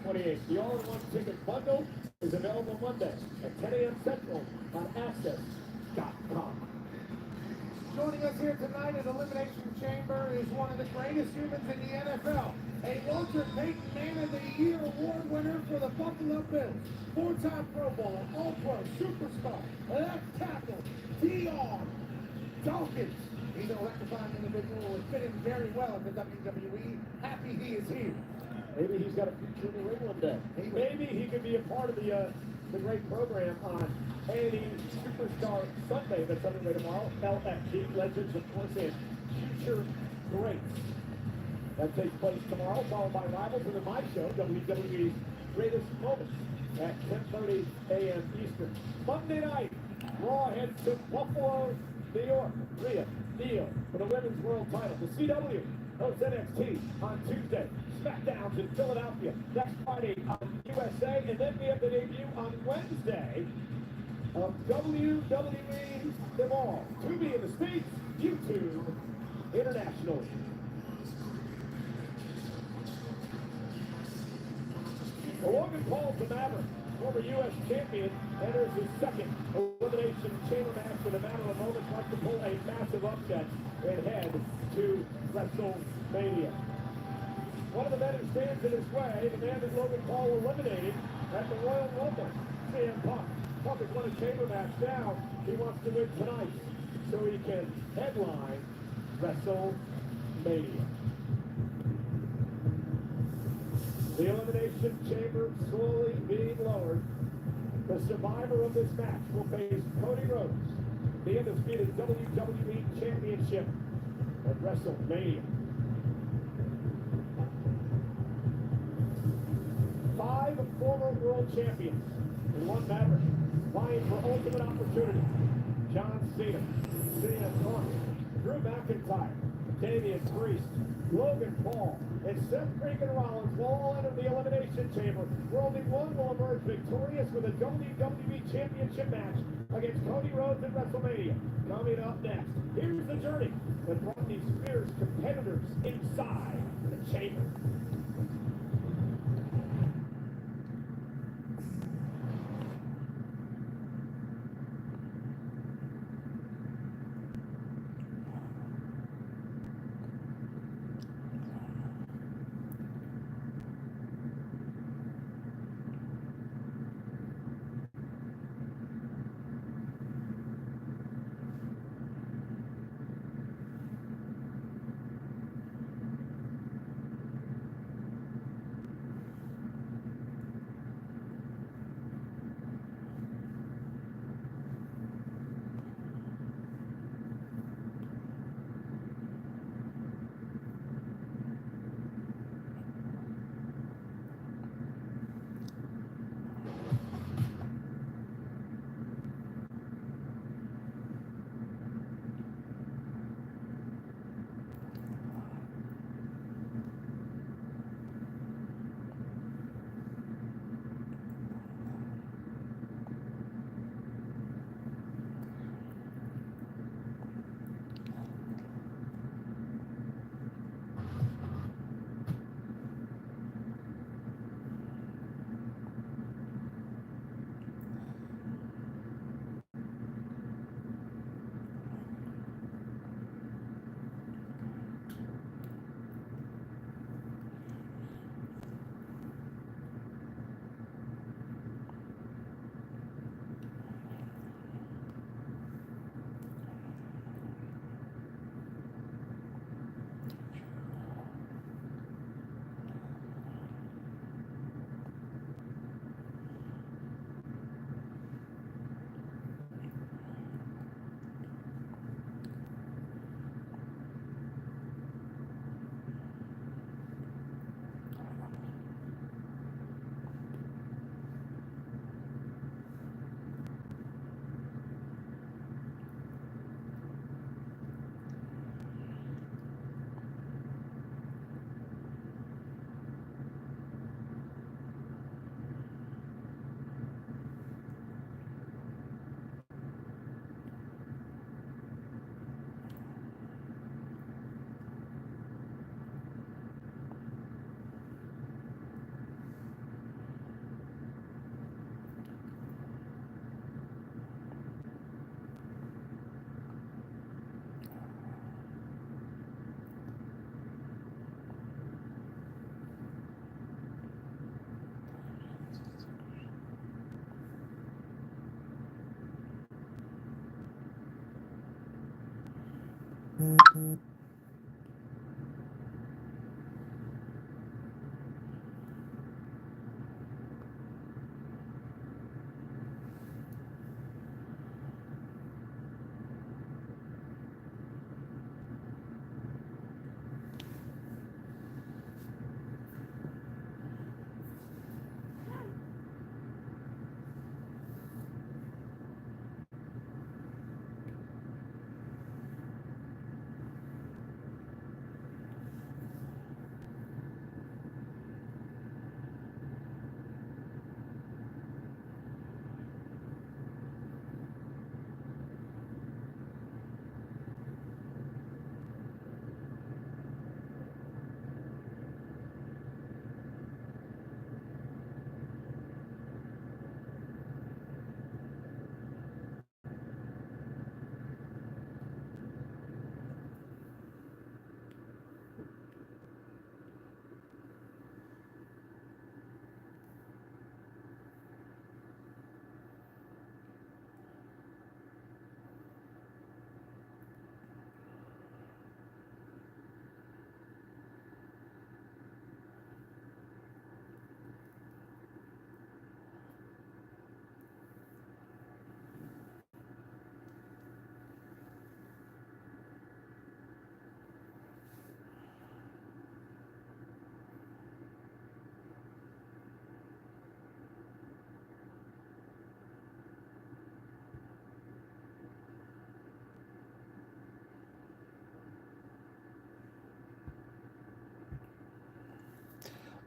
28th. The all-in-one ticket bundle is available Monday at 10 a.m. Central on access.com. Joining us here tonight at Elimination Chamber is one of the greatest humans in the NFL, a Walter Payton Man of the Year award winner for the Buffalo Bills, four-time Pro Bowler, All-Pro, Superstar, left tackle, D.R. Dawkins. He's an electrifying individual who would fit in very well in the WWE. Happy he is here. Maybe he's got a future in the ring one day. Maybe he could be a part of the great program on A&E Superstar Sunday that's underway tomorrow. LFG Legends, of course, and Future Greats. That takes place tomorrow, followed by Rivals, and then my show, WWE's Greatest Moments, at 10:30 a.m. Eastern. Monday night, Raw heads to Buffalo, New York. Rhea Neal for the Women's World Title. The CW hosts NXT on Tuesday. SmackDown's in Philadelphia next Friday on USA, and then we have the debut on Wednesday of WWE Evolve. Tubi in the States, YouTube internationally. Logan Paul, the Maverick, former U.S. champion, enters his second Elimination Chamber match in a matter of moments, like to pull a massive upset and head to WrestleMania. One of the men who stands in his way, the man that Logan Paul eliminated at the Royal Rumble, CM Punk. Punk has won a chamber match now. He wants to win tonight so he can headline WrestleMania. The Elimination Chamber slowly being lowered. The survivor of this match will face Cody Rhodes, the undisputed WWE Championship at WrestleMania. 5 former world champions and 1 Maverick vying for ultimate opportunity. John Cena, CM Punk, Drew McIntyre, Damian Priest, Logan Paul, and Seth Freakin' Rollins will all enter the Elimination Chamber, where only one will emerge victorious with a WWE Championship match against Cody Rhodes at WrestleMania. Coming up next, here's the journey that brought these fierce competitors inside the chamber.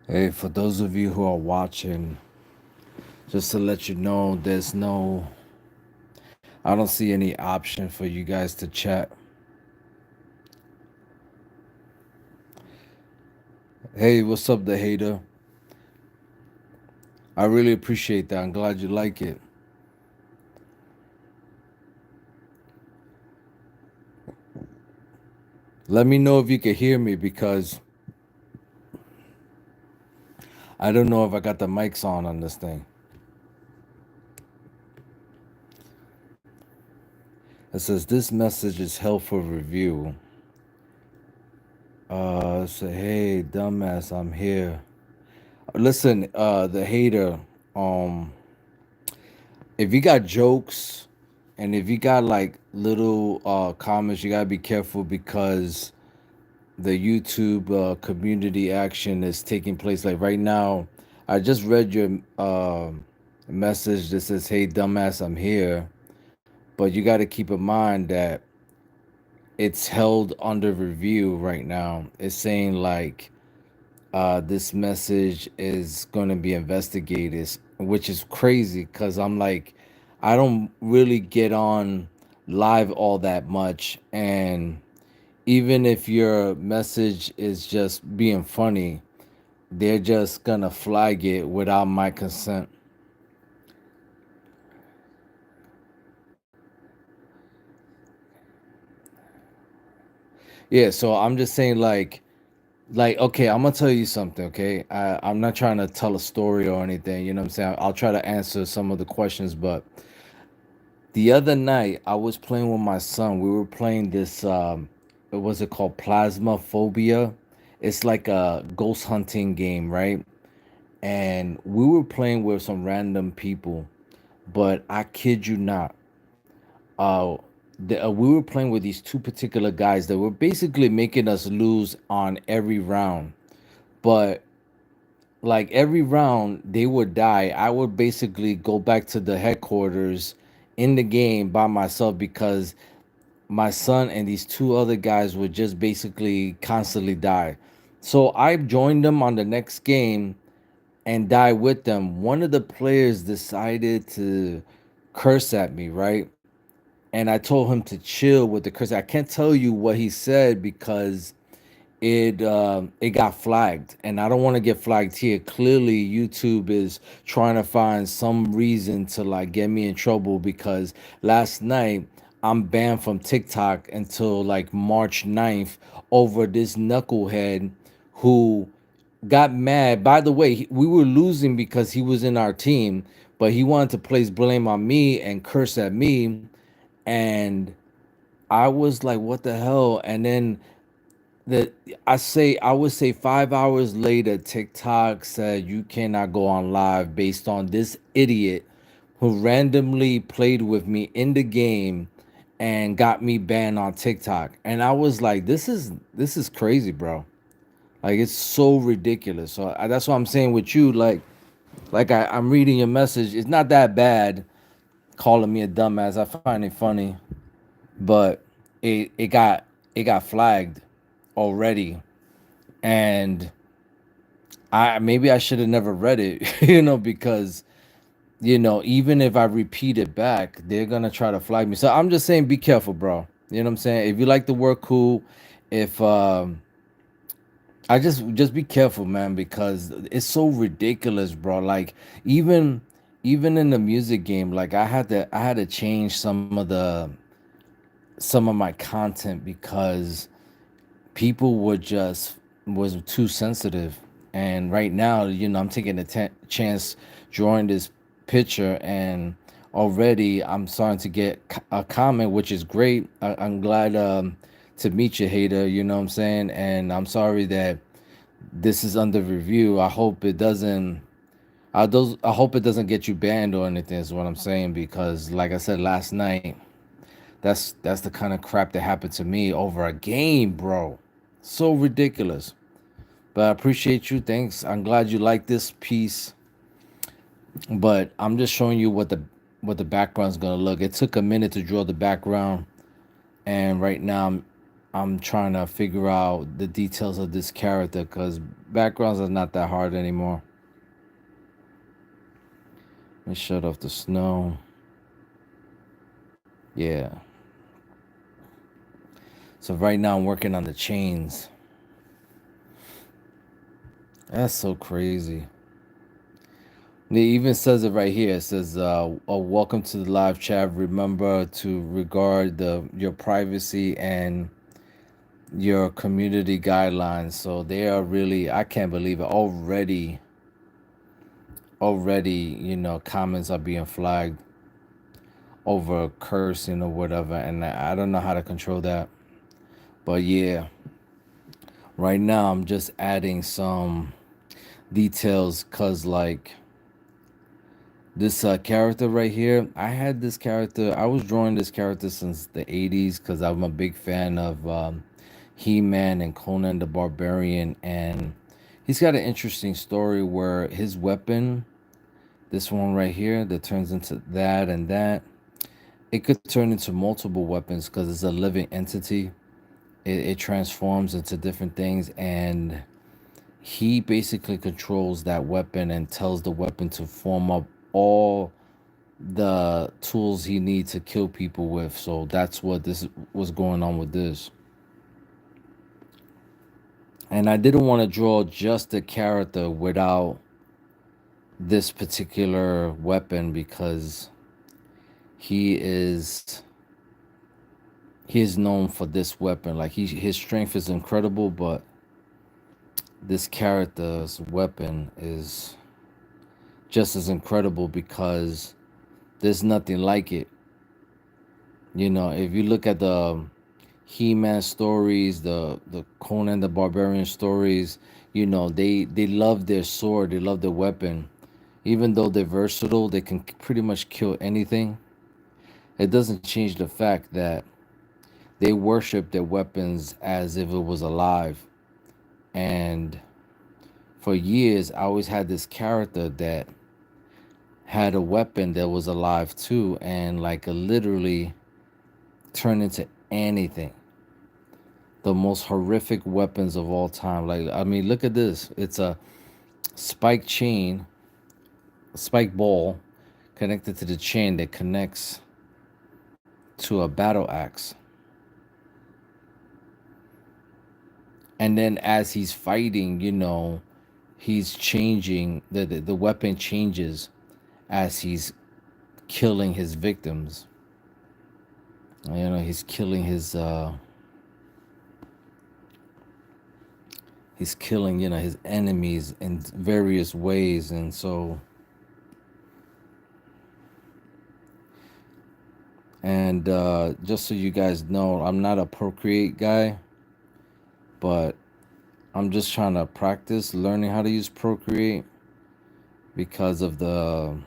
Hey, for those of you who are watching, just to let you know, I don't see any option for you guys to chat. Hey, what's up, the hater? I really appreciate that. I'm glad you like it. Let me know if you can hear me because I don't know if I got the mics on this thing. It says this message is held for review. Say, hey, dumbass, I'm here. Listen, the hater, um, if you got jokes and if you got like little comments, you gotta be careful because the YouTube community action is taking place. Like right now, I just read your message that says, "Hey, dumbass, I'm here," but you got to keep in mind that it's held under review right now. It's saying like this message is going to be investigated, which is crazy because I'm like, I don't really get on live all that much. And even if your message is just being funny, they're just going to flag it without my consent. Yeah, so I'm just saying like okay, I'm gonna tell you something, okay? I'm not trying to tell a story or anything, you know what I'm saying? I'll try to answer some of the questions, but the other night, I was playing with my son. We were playing this. What was it called? Plasmaphobia. It's like a ghost hunting game, right? And we were playing with some random people, but I kid you not. Uh, we were playing with these two particular guys that were basically making us lose on every round. But like every round, they would die. I would basically go back to the headquarters in the game by myself because my son and these two other guys would just basically constantly die. So I joined them on the next game and die with them. One of the players decided to curse at me, right? And I told him to chill with the curse. I can't tell you what he said because it got flagged, and I don't want to get flagged here. Clearly YouTube is trying to find some reason to like get me in trouble because last night I'm banned from TikTok until like March 9th over this knucklehead who got mad. By the way, we were losing because he was in our team, but he wanted to place blame on me and curse at me. And I was like, what the hell? And then the I would say 5 hours later, TikTok said you cannot go on live based on this idiot who randomly played with me in the game and got me banned on TikTok. And I was like, this is crazy, bro. Like it's so ridiculous. So that's what I'm saying with you. I'm reading your message. It's not that bad calling me a dumbass. I find it funny, but it got flagged already, and I maybe I should have never read it, because even if I repeat it back, they're gonna try to flag me. So I'm just saying, be careful, bro. You know what I'm saying? If you like the word, cool. If I just be careful, man, because it's so ridiculous, bro. Like even in the music game, like I had to change some of my content because people was too sensitive. And right now, I'm taking a chance drawing this picture, and already I'm starting to get a comment, which is great. I'm glad to meet you, hater. You know what I'm saying? And I'm sorry that this is under review. I hope it doesn't get you banned or anything, is what I'm saying, because like I said last night, that's the kind of crap that happened to me over a game, bro. So ridiculous. But I appreciate you. Thanks. I'm glad you like this piece. But I'm just showing you what the background's gonna look. It took a minute to draw the background, and right now I'm trying to figure out the details of this character because backgrounds are not that hard anymore. Let me shut off the snow. Yeah. So right now I'm working on the chains. That's so crazy. It even says it right here. It says, oh, welcome to the live chat. Remember to regard your privacy and your community guidelines. So they are really, I can't believe it. Already, comments are being flagged over cursing or whatever. And I don't know how to control that. But yeah, right now I'm just adding some details because, like, this character right here, I was drawing this character since the 80s because I'm a big fan of He-Man and Conan the Barbarian. And he's got an interesting story where his weapon, this one right here, that turns into that and that, it could turn into multiple weapons because it's a living entity. It transforms into different things, and he basically controls that weapon and tells the weapon to form up all the tools he needs to kill people with. So that's what this was going on with this. And I didn't want to draw just the character without this particular weapon because he is known for this weapon. Like his strength is incredible, but this character's weapon is just as incredible because there's nothing like it. If you look at the He-Man stories, the Conan the Barbarian stories, they love their sword, they love their weapon. Even though they're versatile, they can pretty much kill anything. It doesn't change the fact that they worship their weapons as if it was alive. And for years, I always had this character that had a weapon that was alive too, and like literally turned into anything. The most horrific weapons of all time. Like, I mean, look at this. It's a spike chain, a spike ball connected to the chain that connects to a battle axe. And then as he's fighting, he's changing, the weapon changes as he's killing his victims. He's killing his his enemies in various ways. And so And just so you guys know, I'm not a procreate guy, but I'm just trying to practice learning how to use procreate because of the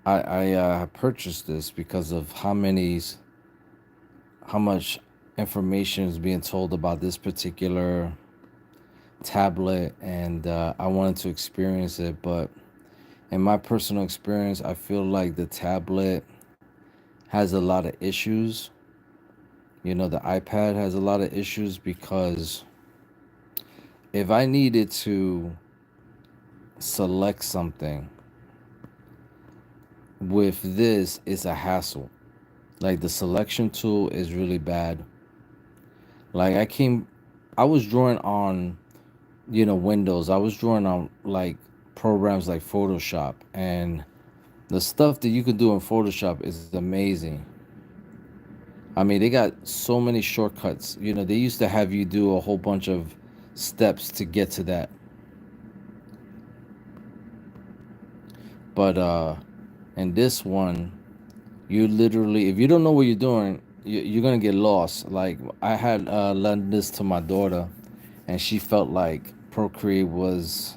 I purchased this because of how much information is being told about this particular tablet, and I wanted to experience it. But in my personal experience, I feel like the tablet has a lot of issues. You know, the iPad has a lot of issues because if I needed to select something with this, it's a hassle. Like the selection tool is really bad. Like I was drawing on, Windows. I was drawing on like programs like Photoshop, and the stuff that you can do in Photoshop is amazing. I mean, they got so many shortcuts. They used to have you do a whole bunch of steps to get to that. But in this one, you literally, if you don't know what you're doing, you're gonna get lost. Like I had lent this to my daughter, and she felt like Procreate was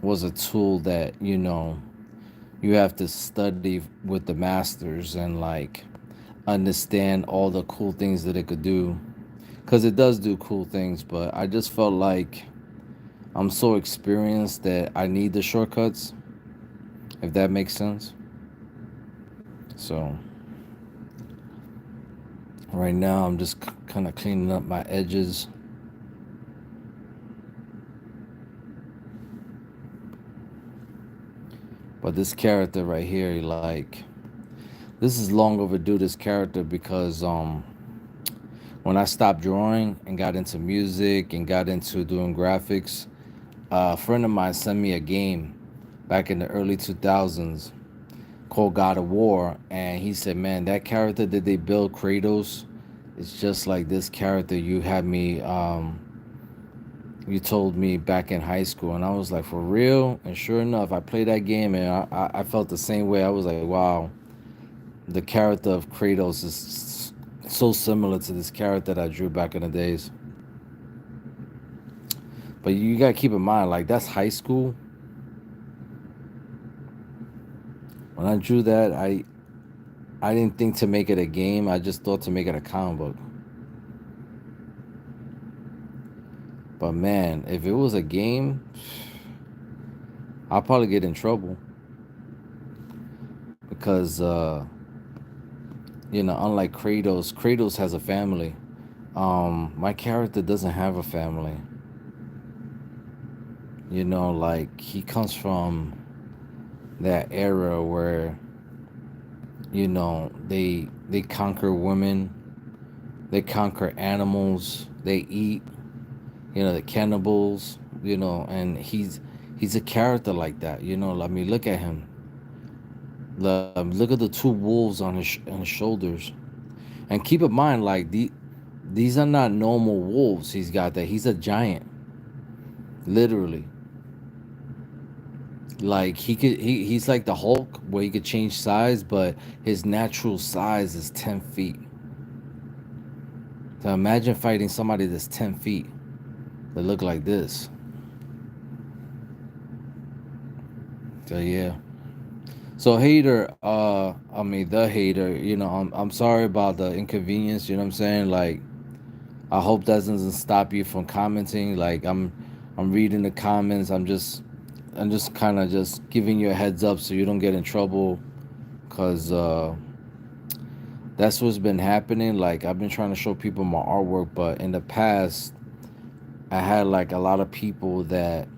a tool that you have to study with the masters and like understand all the cool things that it could do, because it does do cool things. But I just felt like I'm so experienced that I need the shortcuts, if that makes sense. So right now I'm just kind of cleaning up my edges. But this character right here, like, this is long overdue, this character, because when I stopped drawing and got into music and got into doing graphics, a friend of mine sent me a game back in the early 2000s called God of War, and he said, man, that character that they built, Kratos, it's just like this character you told me back in high school. And I was like, for real? And sure enough, I played that game, and I felt the same way. I was like, wow, the character of Kratos is so similar to this character that I drew back in the days. But you gotta keep in mind, like, that's high school. When I drew that, I didn't think to make it a game. I just thought to make it a comic book. But man, if it was a game, I'll probably get in trouble. Because unlike Kratos has a family. My character doesn't have a family. Like, he comes from that era where they conquer women, they conquer animals, they eat, the cannibals, and he's a character like that. I mean, look at him. Look at the two wolves on his shoulders, and keep in mind, like, these are not normal wolves. He's got that. He's a giant, literally. Like, he's like the Hulk, where he could change size, but his natural size is 10 feet. So imagine fighting somebody that's 10 feet that look like this. So yeah. So hater, the hater, I'm sorry about the inconvenience. You know what I'm saying? Like, I hope that doesn't stop you from commenting. Like, I'm reading the comments. I'm just kind of just giving you a heads up so you don't get in trouble, because that's what's been happening. Like, I've been trying to show people my artwork, but in the past, I had like a lot of people that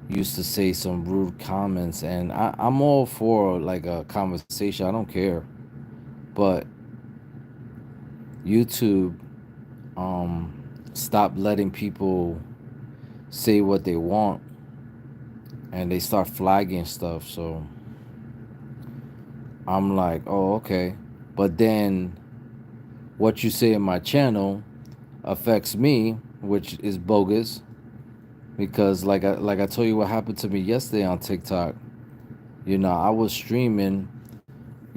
used to say some rude comments, and I'm all for like a conversation. I don't care, but YouTube stopped letting people say what they want, and they start flagging stuff. So I'm like, oh, okay. But then what you say in my channel affects me, which is bogus, because like I told you what happened to me yesterday on TikTok. I was streaming,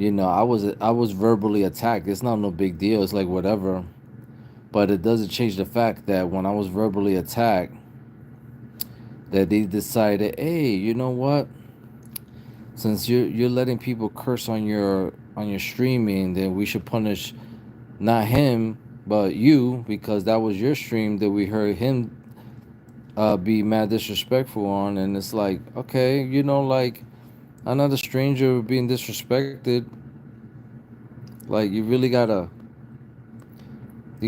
I was verbally attacked. It's not no big deal. It's like whatever. But it doesn't change the fact that when I was verbally attacked, that they decided, hey, you know what? Since you're letting people curse on your streaming, then we should punish not him but you, because that was your stream that we heard him be mad disrespectful on. And it's like, okay, like another stranger being disrespected, like you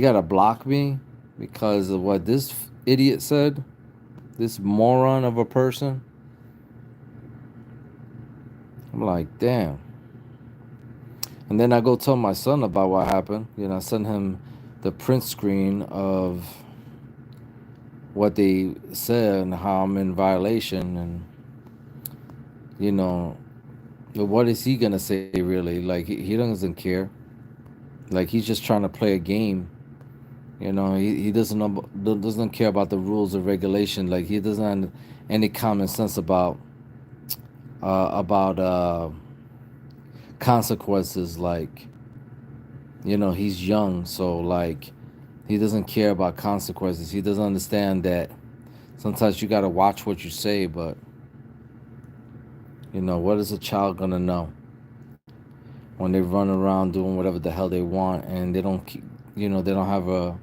gotta block me because of what this idiot said, this moron of a person. I'm like, damn. And then I go tell my son about what happened. I send him the print screen of what they said and how I'm in violation. And, you know, what is he going to say really? Like, he doesn't care. Like, he's just trying to play a game. He doesn't know, doesn't care about the rules or regulation. Like, he doesn't have any common sense about consequences. Like, he's young, so like he doesn't care about consequences. He doesn't understand that sometimes you got to watch what you say. But what is a child gonna know when they run around doing whatever the hell they want, and they don't they don't have a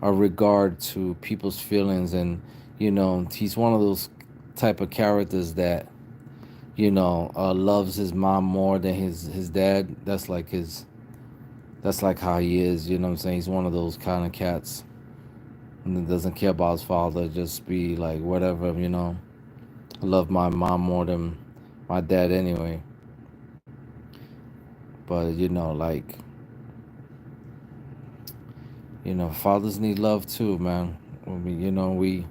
regard to people's feelings. And he's one of those type of characters that loves his mom more than his dad. That's like how he is. You know what I'm saying? He's one of those kind of cats and doesn't care about his father. Just be like, whatever, I love my mom more than my dad anyway. But, like, fathers need love too, man. I mean,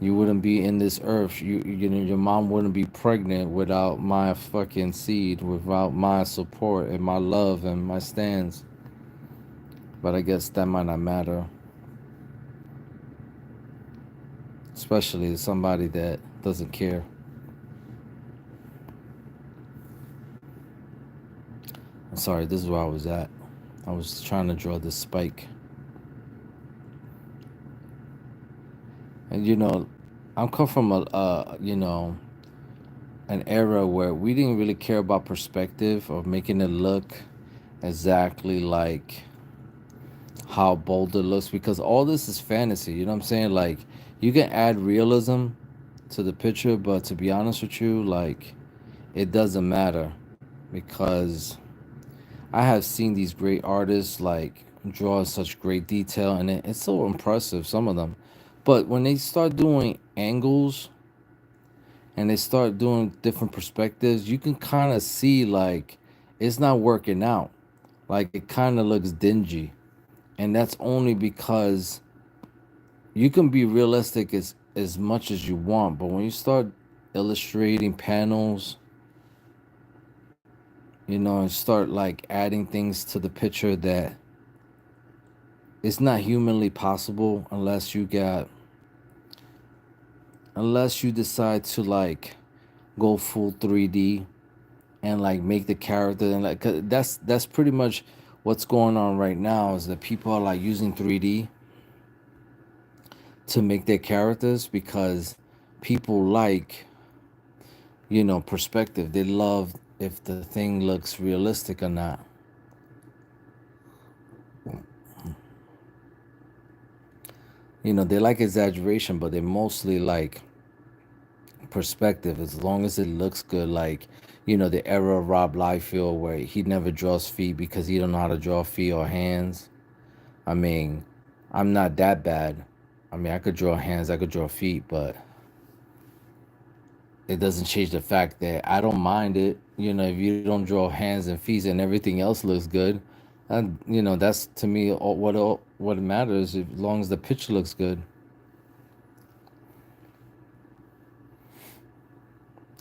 you wouldn't be in this earth. Your mom wouldn't be pregnant without my fucking seed, without my support and my love and my stands. But I guess that might not matter, especially to somebody that doesn't care. I'm sorry, this is where I was at. I was trying to draw this spike. And I'm come from an era where we didn't really care about perspective or making it look exactly like how Boulder looks, because all this is fantasy. You know what I'm saying? Like, you can add realism to the picture, but to be honest with you, like, it doesn't matter, because I have seen these great artists like draw such great detail, and it's so impressive, some of them. But when they start doing angles and they start doing different perspectives, you can kind of see like it's not working out. Like, it kind of looks dingy. And that's only because you can be realistic as much as you want, but when you start illustrating panels, and start like adding things to the picture that it's not humanly possible, unless you decide to like go full 3D and like make the character. And like, 'cause that's pretty much what's going on right now, is that people are like using 3D to make their characters, because people like perspective. They love if the thing looks realistic or not. They like exaggeration, but they mostly like perspective, as long as it looks good. Like, the era of Rob Liefeld, where he never draws feet because he don't know how to draw feet or hands. I mean, I'm not that bad. I mean, I could draw hands, I could draw feet, but it doesn't change the fact that I don't mind it. If you don't draw hands and feet and everything else looks good, and that's to me what matters, as long as the picture looks good.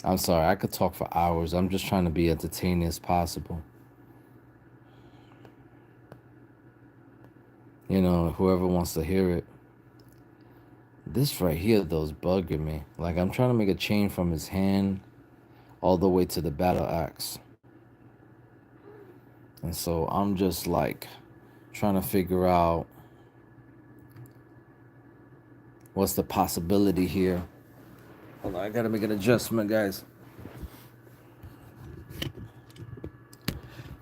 I'm sorry, I could talk for hours. I'm just trying to be entertaining as possible. Whoever wants to hear it. This right here, though, is bugging me. Like, I'm trying to make a chain from his hand all the way to the battle axe. And so I'm just like trying to figure out what's the possibility here. Hold on, I gotta make an adjustment, guys.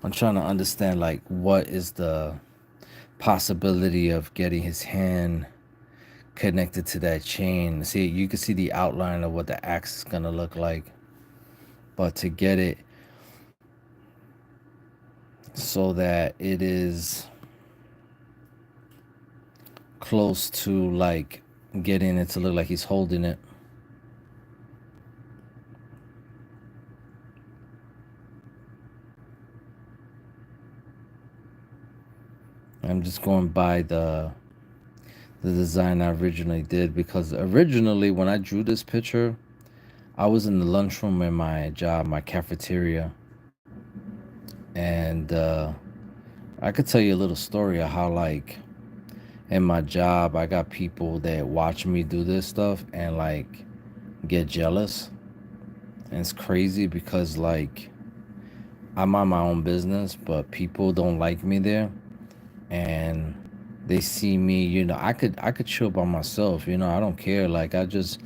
I'm trying to understand like what is the possibility of getting his hand connected to that chain. See, you can see the outline of what the axe is gonna look like, but to get it so that it is close to like getting it to look like he's holding it. I'm just going by the design I originally did, because originally when I drew this picture, I was in the lunchroom in my job, my cafeteria, and I could tell you a little story of how like in my job I got people that watch me do this stuff and like get jealous. And it's crazy because like I'm on my own business, but people don't like me there, and they see me, you know, I could chill by myself, you know, I don't care. Like I just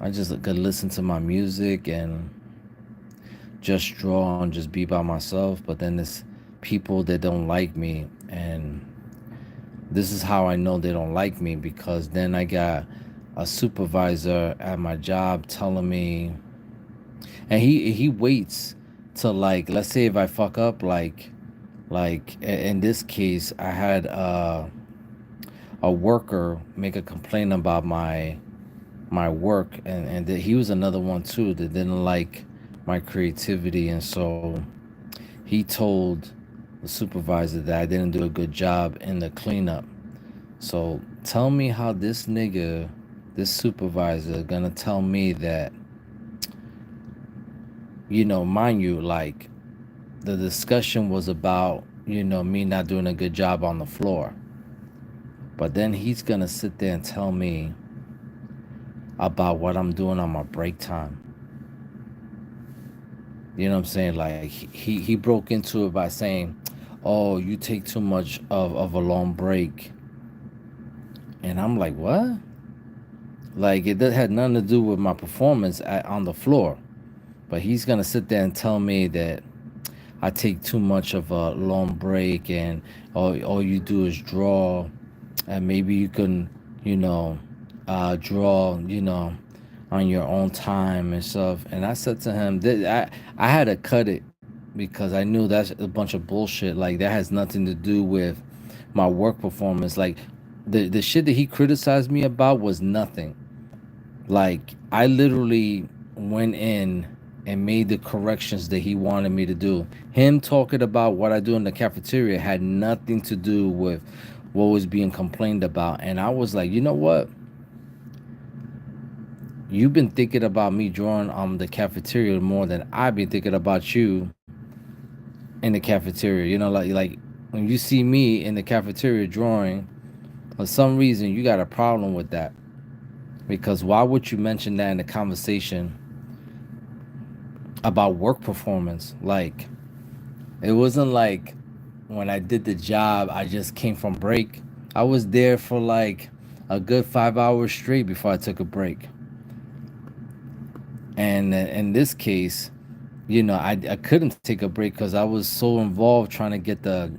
could listen to my music and just draw and just be by myself. But then there's people that don't like me, and this is how I know they don't like me, because then I got a supervisor at my job telling me, and he waits till like, let's say if I fuck up, like in this case I had a worker make a complaint about my work, and that he was another one too that didn't like my creativity. And so he told the supervisor that I didn't do a good job in the cleanup. So tell me how this nigga, this supervisor, gonna tell me that, you know, mind you, like the discussion was about, you know, me not doing a good job on the floor. But then he's gonna sit there and tell me about what I'm doing on my break time. You know what I'm saying? Like he broke into it by saying, "Oh, you take too much of a long break." And I'm like, "What?" Like had nothing to do with my performance on the floor. But he's gonna sit there and tell me that I take too much of a long break, and all you do is draw, and maybe you can, you know, draw, you know, on your own time and stuff. And I said to him that I had to cut it, because I knew that's a bunch of bullshit. Like that has nothing to do with my work performance. Like the shit that he criticized me about was nothing. Like I literally went in and made the corrections that he wanted me to do. Him talking about what I do in the cafeteria had nothing to do with what was being complained about. And I was like, you know what? You've been thinking about me drawing on the cafeteria more than I've been thinking about you in the cafeteria. You know, like when you see me in the cafeteria drawing, for some reason you got a problem with that. Because why would you mention that in a conversation about work performance? Like, it wasn't like when I did the job, I just came from break. I was there for like a good 5 hours straight before I took a break. And in this case, you know, I couldn't take a break because I was so involved trying to get the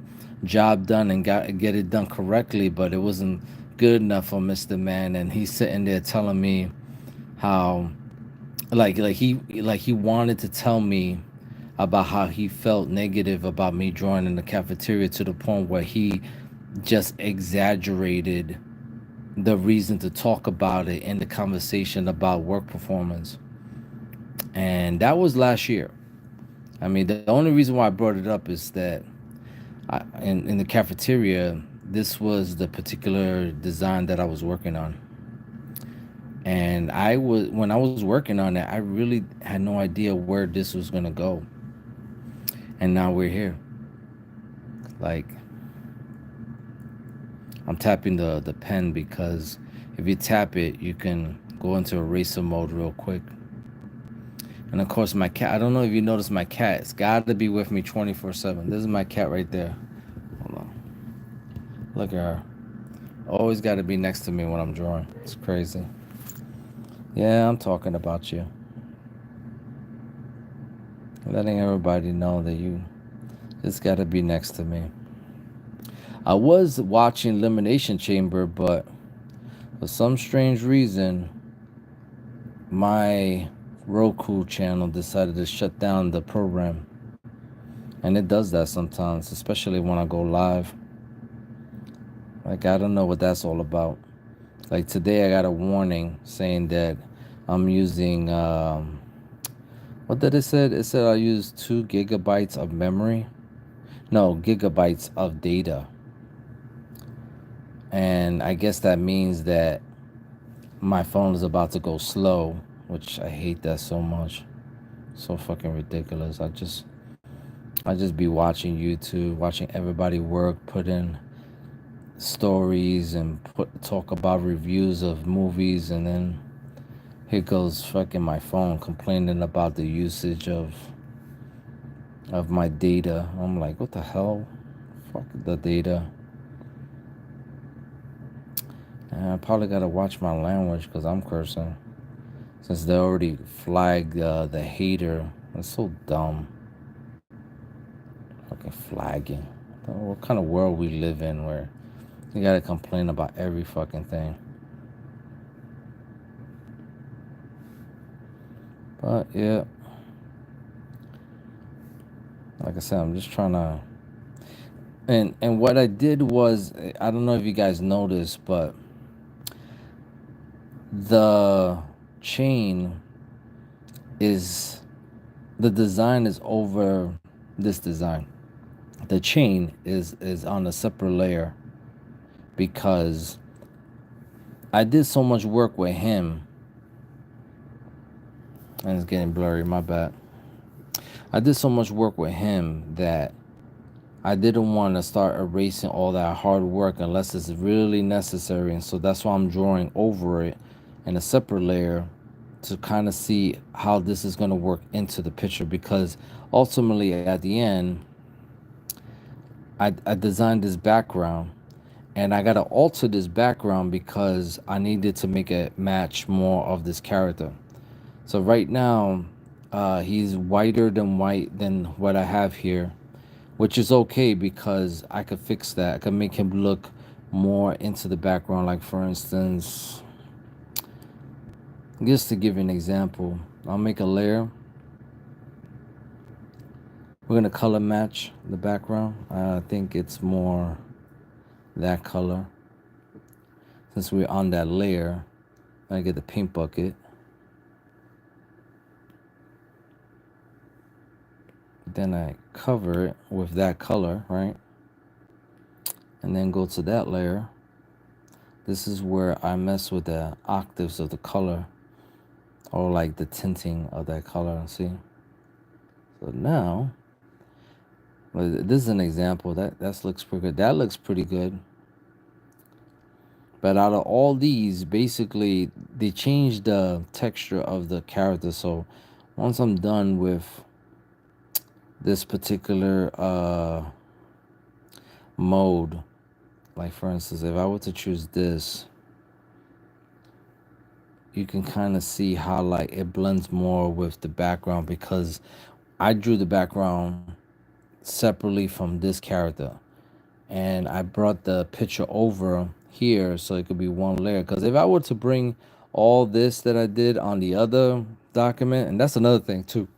job done and get it done correctly, but it wasn't good enough for Mr. Man. And he's sitting there telling me how he wanted to tell me about how he felt negative about me drawing in the cafeteria, to the point where he just exaggerated the reason to talk about it in the conversation about work performance. And that was last year. I mean, the only reason why I brought it up is that in the cafeteria, this was the particular design that I was working on. And when I was working on it, I really had no idea where this was gonna go. And now we're here. Like, I'm tapping the pen, because if you tap it, you can go into eraser mode real quick. And of course, my cat. I don't know if you noticed my cat. It's got to be with me 24/7. This is my cat right there. Hold on. Look at her. Always got to be next to me when I'm drawing. It's crazy. Yeah, I'm talking about you. Letting everybody know that you just got to be next to me. I was watching Elimination Chamber, but for some strange reason, my Roku channel decided to shut down the program. And it does that sometimes, especially when I go live. Like, I don't know what that's all about. Like, today I got a warning saying that I'm using, what did it say? It said I use 2 gigabytes of memory. No, gigabytes of data. And I guess that means that my phone is about to go slow, which I hate that so much. So fucking ridiculous. I just be watching YouTube, watching everybody work, put in stories and talk about reviews of movies, and then here goes fucking my phone complaining about the usage of my data. I'm like, what the hell? Fuck the data. And I probably gotta watch my language because I'm cursing, since they already flagged the hater. That's so dumb. Fucking flagging. What kind of world we live in where you gotta complain about every fucking thing? But yeah, like I said, I'm just trying to. And what I did was, I don't know if you guys noticed, but the chain is, the design is over this design. The chain is on a separate layer because I did so much work with him. And it's getting blurry, my bad. I did so much work with him that I didn't want to start erasing all that hard work unless it's really necessary. And so that's why I'm drawing over it in a separate layer to kind of see how this is going to work into the picture, because ultimately at the end, I designed this background and I got to alter this background because I needed to make it match more of this character. So right now, he's whiter than what I have here, which is okay because I could fix that. I could make him look more into the background. Like, for instance, just to give you an example, I'll make a layer. We're gonna color match the background. I think it's more that color. Since we're on that layer, I get the paint bucket. Then I cover it with that color, right? And then go to that layer. This is where I mess with the octaves of the color, or like the tinting of that color. See? So now, this is an example. That looks pretty good. That looks pretty good. But out of all these, basically, they changed the texture of the character. So once I'm done with this particular mode, like for instance, if I were to choose this, you can kind of see how like it blends more with the background, because I drew the background separately from this character and I brought the picture over here so it could be one layer. Because if I were to bring all this that I did on the other document, and that's another thing too,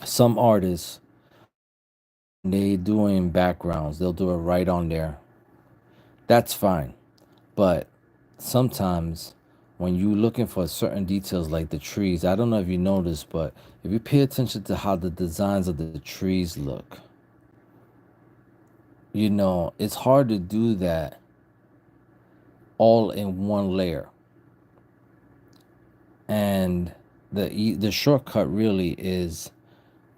some artists, they doing backgrounds, they'll do it right on there. That's fine. But sometimes when you're looking for certain details like the trees, I don't know if you noticed, but if you pay attention to how the designs of the trees look, you know, it's hard to do that all in one layer. And the shortcut really is,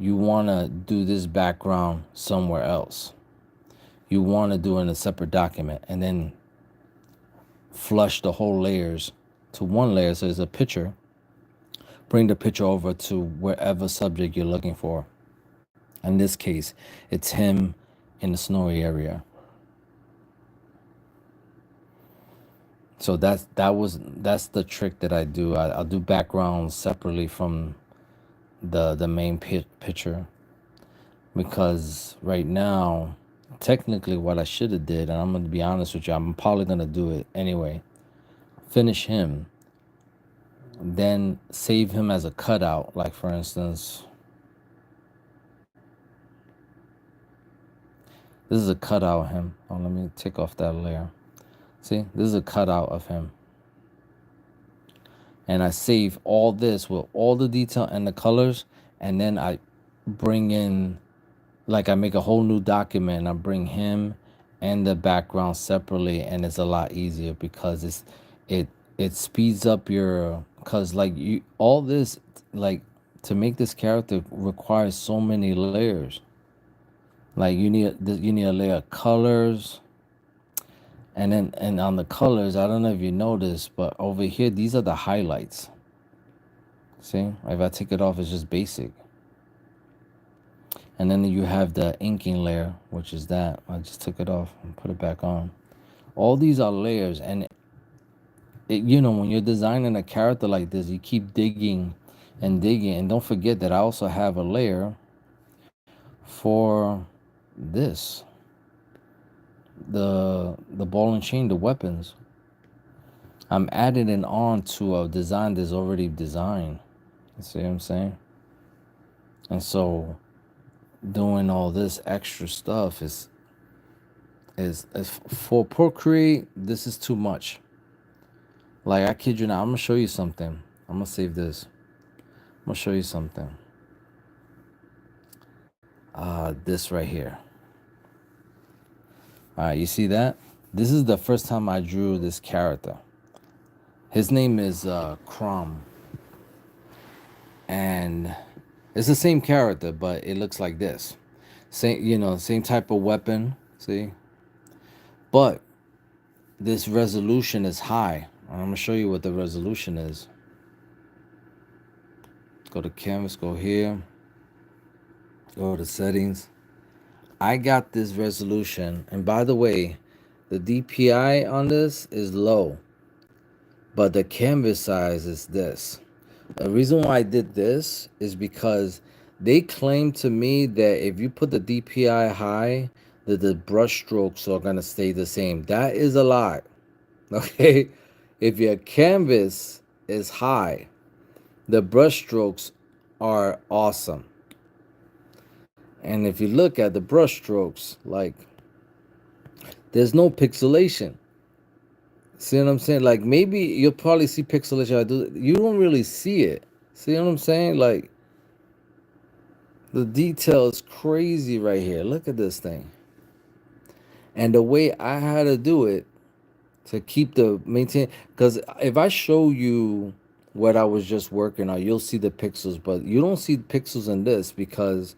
you want to do this background somewhere else. You want to do it in a separate document and then flush the whole layers to one layer. So there's a picture bring the picture over to wherever subject you're looking for. In this case, it's him in the snowy area. So that's the trick that I do. I'll do backgrounds separately from the main picture, because right now, technically, what I should have did, and I'm gonna be honest with you, I'm probably gonna do it anyway. Finish him, then save him as a cutout. Like for instance, this is a cutout of him. Oh, let me take off that layer. See, this is a cutout of him. And I save all this with all the detail and the colors, and then I bring in, like I make a whole new document and I bring him and the background separately, and it's a lot easier because it speeds up your, because like you, all this, like to make this character requires so many layers. Like you need a layer of colors, and then and on the colors, I don't know if you noticed, but over here these are the highlights. See, if I take it off, it's just basic. And then you have the inking layer, which is that. I just took it off and put it back on. All these are layers, and you know, when you're designing a character like this, you keep digging and digging. And don't forget that I also have a layer for this, the ball and chain, the weapons. I'm adding it on to a design that's already designed. You see what I'm saying? And so doing all this extra stuff is for Procreate, this is too much. Like, I kid you not, I'm gonna show you something. I'm gonna save this. I'm gonna show you something. This right here. All right, you see that? This is the first time I drew this character. His name is Crom, and it's the same character, but it looks like this. Same, you know, same type of weapon. See, but this resolution is high. I'm gonna show you what the resolution is. Go to canvas, go here, go to settings. I got this resolution, and by the way, the DPI on this is low, but the canvas size is this. The reason why I did this is because they claim to me that if you put the DPI high, that the brush strokes are gonna stay the same. That is a lie. Okay, if your canvas is high, the brush strokes are awesome. And if you look at the brush strokes, like, there's no pixelation. See what I'm saying? Like, maybe you'll probably see pixelation. You don't really see it. See what I'm saying? Like, the detail is crazy right here. Look at this thing. And the way I had to do it to keep the maintain, because if I show you what I was just working on, you'll see the pixels, but you don't see pixels in this because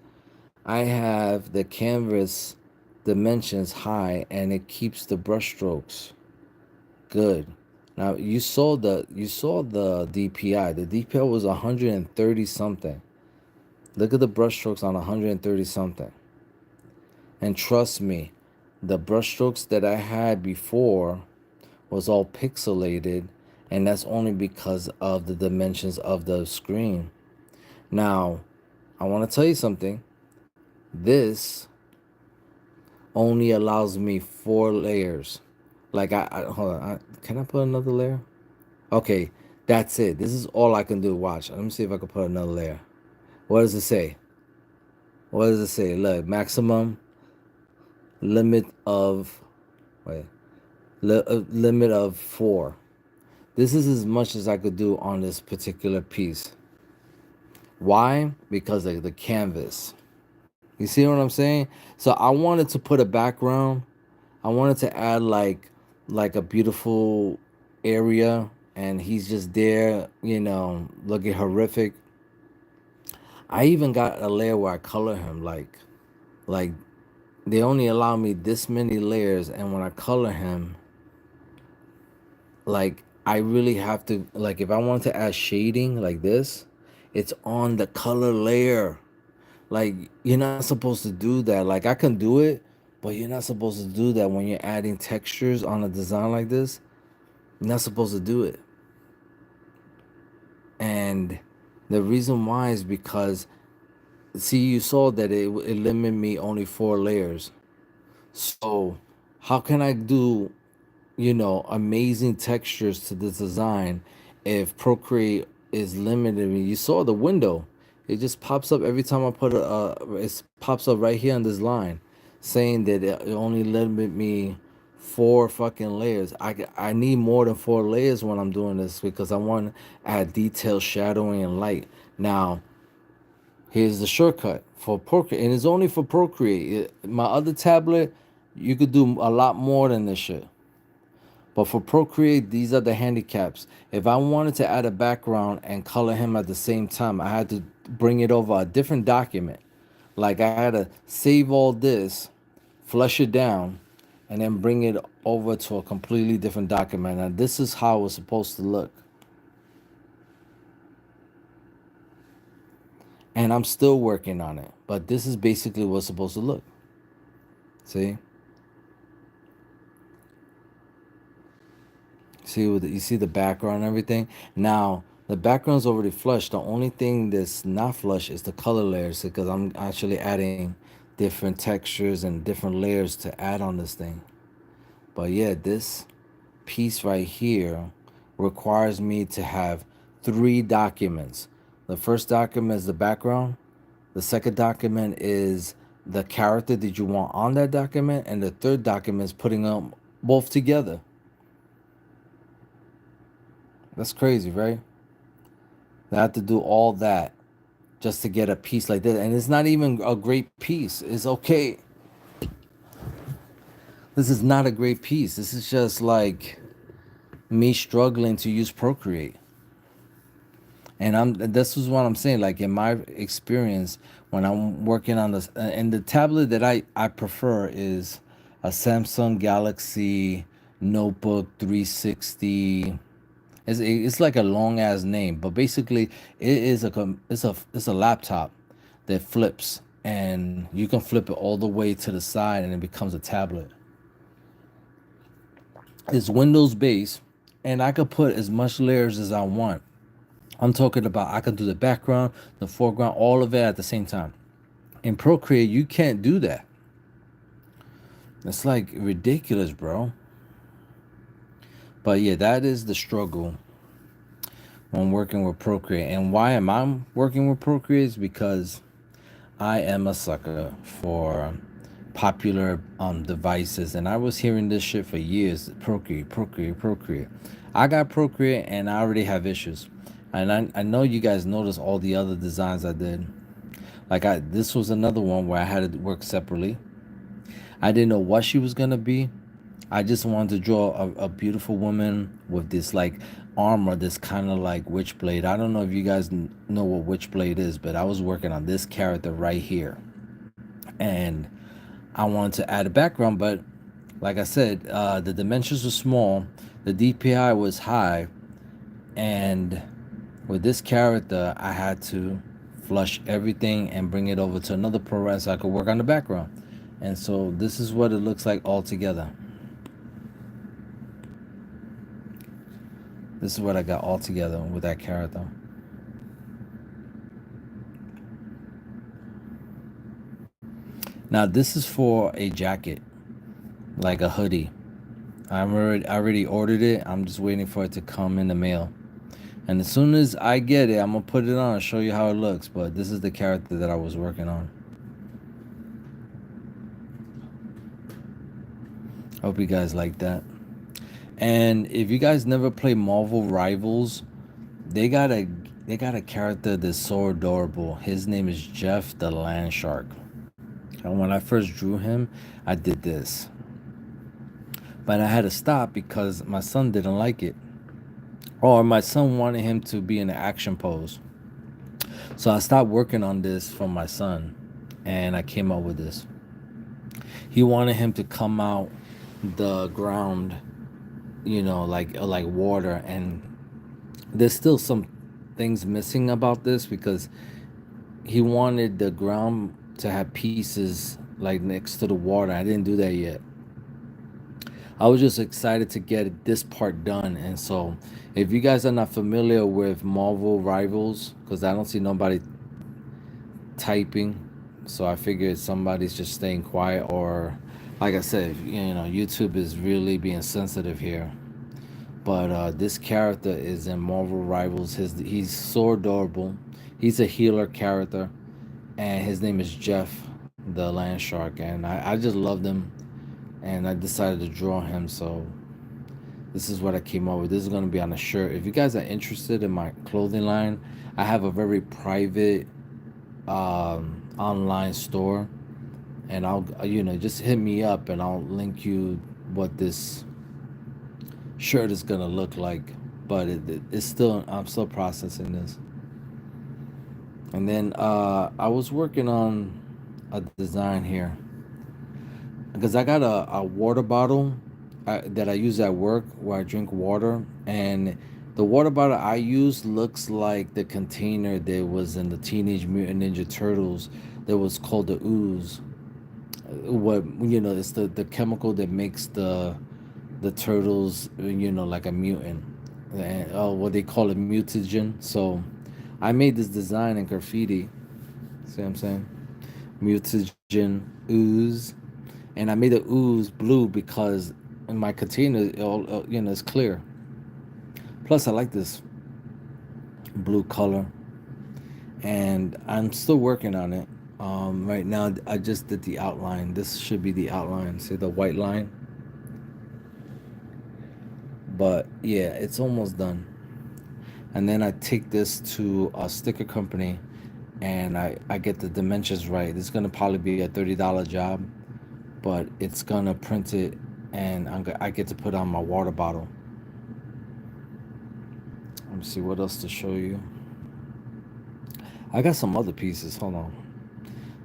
I have the canvas dimensions high, and it keeps the brush strokes good. Now you saw the DPI. The DPI was 130 something. Look at the brush strokes on 130 something. And trust me, the brush strokes that I had before was all pixelated, and that's only because of the dimensions of the screen. Now, I want to tell you something. This only allows me 4 layers. Like, I hold on. Can I put another layer? Okay, that's it. This is all I can do. Watch. Let me see if I can put another layer. What does it say? What does it say? Look, maximum limit of, wait, limit of 4. This is as much as I could do on this particular piece. Why? Because of the canvas. You see what I'm saying? So I wanted to put a background. I wanted to add like a beautiful area, and he's just there, you know, looking horrific. I even got a layer where I color him, like they only allow me this many layers, and when I color him, like, I really have to, like, if I want to add shading like this, It's on the color layer. Like, you're not supposed to do that. Like, I can do it, but you're not supposed to do that when you're adding textures on a design like this. You're not supposed to do it. And the reason why is because, see, you saw that it limited me only 4 layers. So how can I do, amazing textures to this design if Procreate is limited me? You saw the window. It just pops up every time I put it pops up right here on this line saying that it only limit me 4 fucking layers. I need more than 4 layers when I'm doing this because I want to add detail, shadowing, and light. Now, here's the shortcut for Procreate, and it's only for Procreate. My other tablet, you could do a lot more than this shit. But for Procreate, these are the handicaps. If I wanted to add a background and color him at the same time, I had to bring it over a different document. Like, I had to save all this, flush it down, and then bring it over to a completely different document. Now, this is how it was supposed to look. And I'm still working on it. But this is basically what's supposed to look. See? You see the background and everything. Now the background's already flushed. The only thing that's not flush is the color layers, because I'm actually adding different textures and different layers to add on this thing. But yeah, this piece right here requires me to have 3 documents. The first document is the background. The second document is the character that you want on that document, and the third document is putting them both together. That's crazy, right? I have to do all that just to get a piece like this. And it's not even a great piece. It's okay. This is not a great piece. This is just like me struggling to use Procreate. And this is what I'm saying. Like, in my experience, when I'm working on this, and the tablet that I prefer is a Samsung Galaxy Notebook 360. It's like a long ass name, but basically it's a laptop that flips, and you can flip it all the way to the side and it becomes a tablet. It's Windows based, and I could put as much layers as I want. I'm talking about I could do the background, the foreground, all of it at the same time. In Procreate, you can't do that. It's like ridiculous, bro. But yeah, that is the struggle when working with Procreate. And why am I working with Procreate is because I am a sucker for popular devices, and I was hearing this shit for years. Procreate. I got Procreate and I already have issues. And I know you guys noticed all the other designs I did. Like, this was another one where I had to work separately. I didn't know what she was gonna be. I just wanted to draw a beautiful woman with this like armor that's kind of like Witchblade. I don't know if you guys know what Witchblade is, but I was working on this character right here. And I wanted to add a background, but like I said, the dimensions were small, the DPI was high, and with this character, I had to flush everything and bring it over to another ProRes so I could work on the background. And so this is what it looks like all together. This is what I got all together with that character. Now this is for a jacket, like a hoodie. I already ordered it. I'm just waiting for it to come in the mail. And as soon as I get it, I'm gonna put it on and show you how it looks. But this is the character that I was working on. Hope you guys like that. And if you guys never play Marvel Rivals, they got a character that's so adorable. His name is Jeff the Land Shark. And when I first drew him, I did this. But I had to stop because my son didn't like it. Or my son wanted him to be in an action pose. So I stopped working on this for my son, and I came up with this. He wanted him to come out the ground, like water, and there's still some things missing about this because he wanted the ground to have pieces like next to the water. I didn't do that yet. I was just excited to get this part done. And so if you guys are not familiar with Marvel Rivals, because I don't see nobody typing, so I figured somebody's just staying quiet, or like I said, YouTube is really being sensitive here. But this character is in Marvel Rivals. He's so adorable. He's a healer character, and his name is Jeff, the land shark, and I just loved him, and I decided to draw him. So this is what I came up with. This is going to be on a shirt. If you guys are interested in my clothing line, I have a very private online store, and I'll just hit me up and I'll link you what this shirt is gonna look like. But it's still, I'm still processing this. And then I was working on a design here because I got a water bottle that I use at work where I drink water, and the water bottle I use looks like the container that was in the Teenage Mutant Ninja Turtles that was called the ooze. It's the chemical that makes the turtles, like a mutant, and what they call it, mutagen. So I made this design in graffiti. See what I'm saying? Mutagen ooze, and I made the ooze blue because in my container, it's clear. Plus, I like this blue color, and I'm still working on it. Right now, I just did the outline. This should be the outline. See the white line? But yeah, it's almost done. And then I take this to a sticker company, and I get the dimensions right. It's gonna probably be a $30 job, but it's gonna print it, and I get to put on my water bottle. Let me see what else to show you. I got some other pieces. Hold on.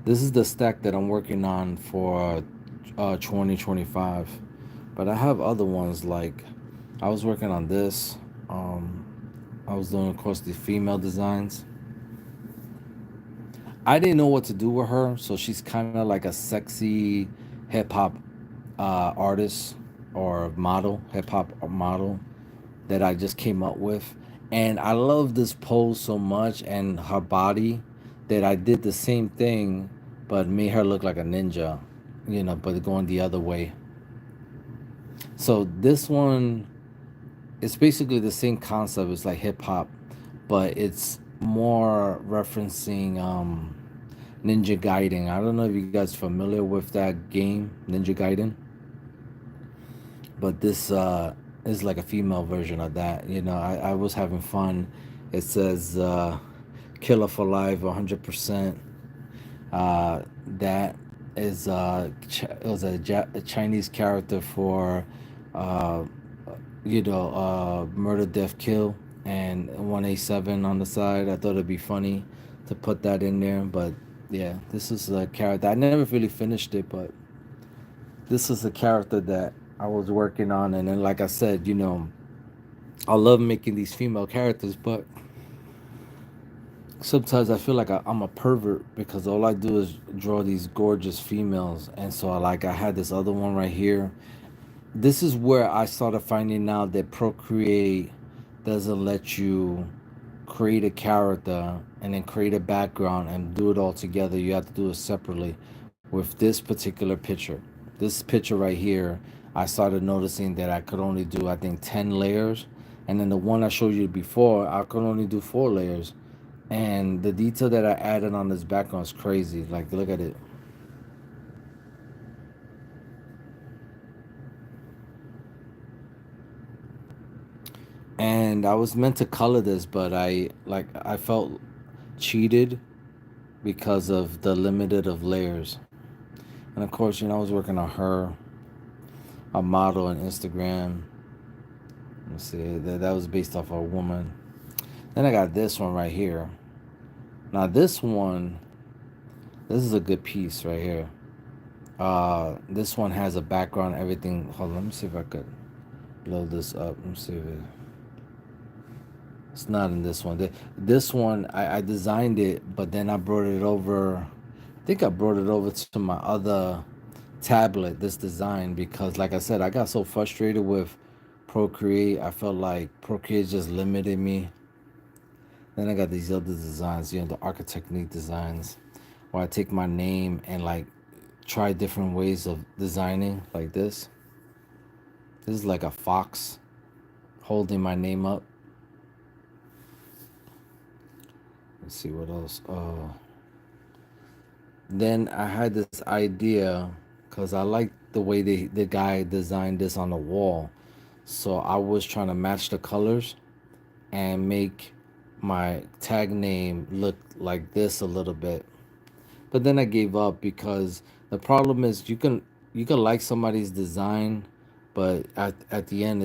This is the stack that I'm working on for 2025, but I have other ones. Like I was working on this. I was doing, of course, the female designs. I didn't know what to do with her, so she's kind of like a sexy hip hop artist or model, hip hop model that I just came up with. And I love this pose so much and her body that I did the same thing, but made her look like a ninja, but going the other way. So this one, it's basically the same concept. It's like hip hop, but it's more referencing Ninja Gaiden. I don't know if you guys are familiar with that game, Ninja Gaiden, but this is like a female version of that. I was having fun. It says killer for life 100%. That is it was a Chinese character for murder, death, kill, and 187 on the side. I thought it'd be funny to put that in there, but yeah, this is a character. I never really finished it, but this is a character that I was working on. And then, like I said, I love making these female characters, but sometimes I feel like I'm a pervert because all I do is draw these gorgeous females. And so I had this other one right here. This is where I started finding out that Procreate doesn't let you create a character and then create a background and do it all together. You have to do it separately. With this particular picture, this picture right here, I started noticing that I could only do, I think, 10 layers. And then the one I showed you before, I could only do 4 layers. And the detail that I added on this background is crazy. Like, look at it. And I was meant to color this, but I felt cheated because of the limited of layers. And of course, I was working on her, a model on Instagram. Let's see, that was based off a woman. Then I got this one right here. Now this is a good piece right here. This one has a background, everything. Hold on, let me see if I could load this up. Let me see if it. It's not in this one. This one I designed it, but then I brought it over. I think I brought it over to my other tablet. This design because, like I said, I got so frustrated with Procreate. I felt like Procreate just limited me. Then I got these other designs, the ARCHITEKNIQUE designs, where I take my name and like try different ways of designing, like this. This is like a fox holding my name up. Let's see what else. Then I had this idea because I liked the way the guy designed this on the wall. So I was trying to match the colors and make my tag name look like this a little bit. But then I gave up because the problem is you can like somebody's design, but at the end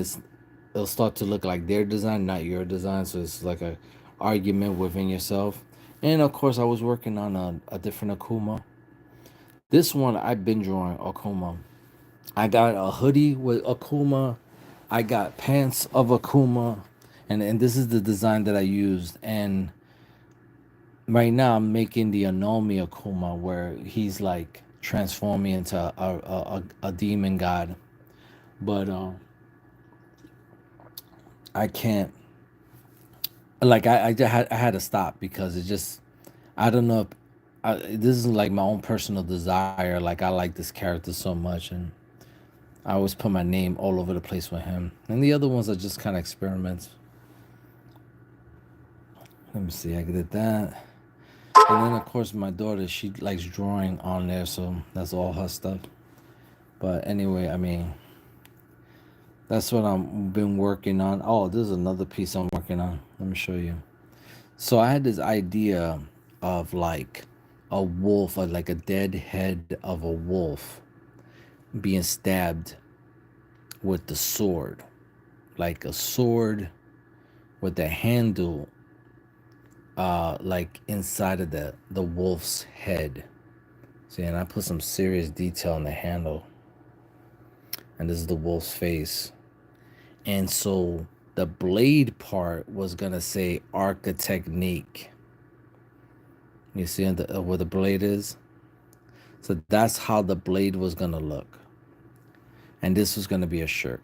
it'll start to look like their design, not your design. So it's like a argument within yourself. And of course, I was working on a different Akuma. This one I've been drawing Akuma. I got a hoodie with Akuma. I got pants of Akuma, and this is the design that I used. And right now I'm making the Anomi Akuma, where he's like transforming into a demon god. But I can't. Like I had to stop because it just I don't know. If, this is like my own personal desire. Like I like this character so much, and I always put my name all over the place with him. And the other ones are just kind of experiments. Let me see. I did that. And then of course my daughter, she likes drawing on there, so that's all her stuff. But anyway, I mean, that's what I've been working on. Oh, there's another piece I'm working on. Let me show you. So I had this idea of like a wolf, or like a dead head of a wolf being stabbed with the sword, like a sword with the handle like inside of the wolf's head. See, and I put some serious detail in the handle, and this is the wolf's face. And so the blade part was gonna say ARCHITEKNIQUE. You see where the blade is? So that's how the blade was gonna look. And this was gonna be a shirt.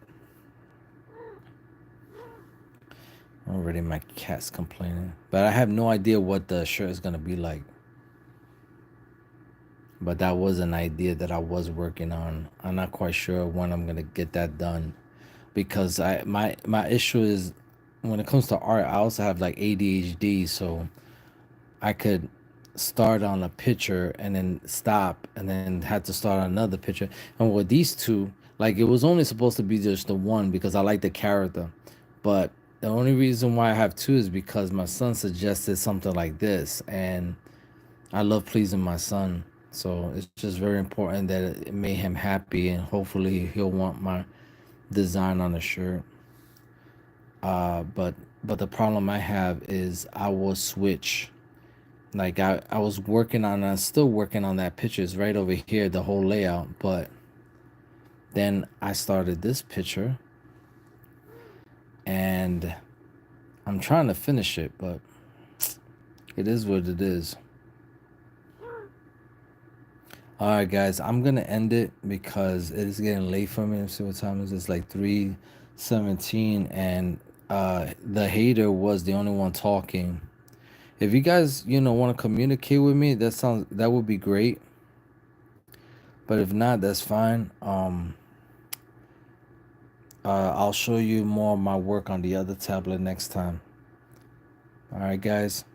Already my cat's complaining. But I have no idea what the shirt is gonna be like. But that was an idea that I was working on. I'm not quite sure when I'm gonna get that done. Because my issue is when it comes to art, I also have like ADHD, so I could start on a picture and then stop and then had to start on another picture. And with these two, like it was only supposed to be just the one because I like the character. But the only reason why I have two is because my son suggested something like this, and I love pleasing my son. So it's just very important that it made him happy, and hopefully he'll want my design on the shirt. But the problem I have is I will switch. Like I was working on, I'm still working on that picture. It's right over here, the whole layout. But then I started this picture, and I'm trying to finish it, but it is what it is. All right, guys, I'm gonna end it because it is getting late for me. Let's see what time is it? It's like 3:17, and the hater was the only one talking. If you guys, want to communicate with me, that would be great. But if not, that's fine. I'll show you more of my work on the other tablet next time. All right, guys.